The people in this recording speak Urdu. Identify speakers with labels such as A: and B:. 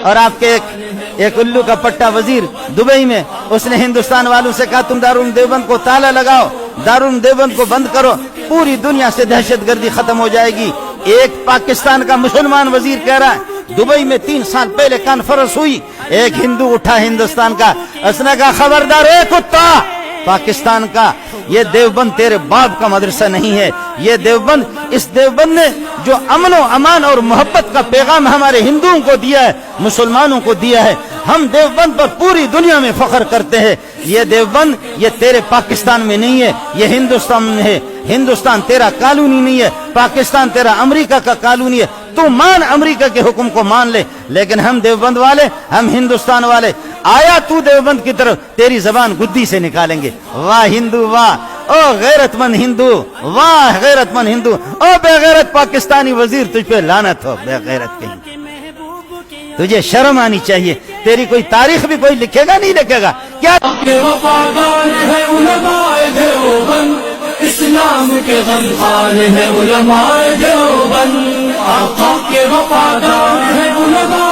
A: اور آپ کے ایک الو کا پٹا وزیر دبئی میں، اس نے ہندوستان والوں سے کہا تم دارالعلوم دیوبند کو تالا لگاؤ، دارالعلوم دیوبند کو بند کرو، پوری دنیا سے دہشت گردی ختم ہو جائے گی۔ ایک پاکستان کا مسلمان وزیر کہہ رہا ہے، دبئی میں 3 سال پہلے کانفرنس ہوئی، ایک ہندو اٹھا ہندوستان کا، اس نے کہا خبردار اے کتا پاکستان کا، یہ دیوبند تیرے باپ کا مدرسہ نہیں ہے، یہ دیوبند، اس دیوبند نے جو امن و امان اور محبت کا پیغام ہمارے ہندوؤں کو دیا ہے، مسلمانوں کو دیا ہے، ہم دیوبند پر پوری دنیا میں فخر کرتے ہیں۔ یہ دیوبند یہ تیرے پاکستان میں نہیں ہے، یہ ہندوستان میں ہے۔ ہندوستان تیرا کالونی نہیں ہے، پاکستان تیرا امریکہ کا کالونی ہے، تو مان امریکہ کے حکم کو مان لے، لیکن ہم دیوبند والے، ہم ہندوستان والے، آیا تو دیوبند کی طرف تیری زبان گدی سے نکالیں گے۔ واہ ہندو واہ، او غیرت مند ہندو، واہ غیرت مند ہندو، او بے غیرت پاکستانی وزیر، تجھ پہ لعنت ہو بے غیرت کہیں، تجھے شرم آنی چاہیے، تیری کوئی تاریخ بھی کوئی لکھے گا نہیں لکھے گا کیا؟
B: وفادار ہے علماء دیوبند، اسلام کے غمخوار ہے علماء دیوبند، آقا کے وفادار ہے علماء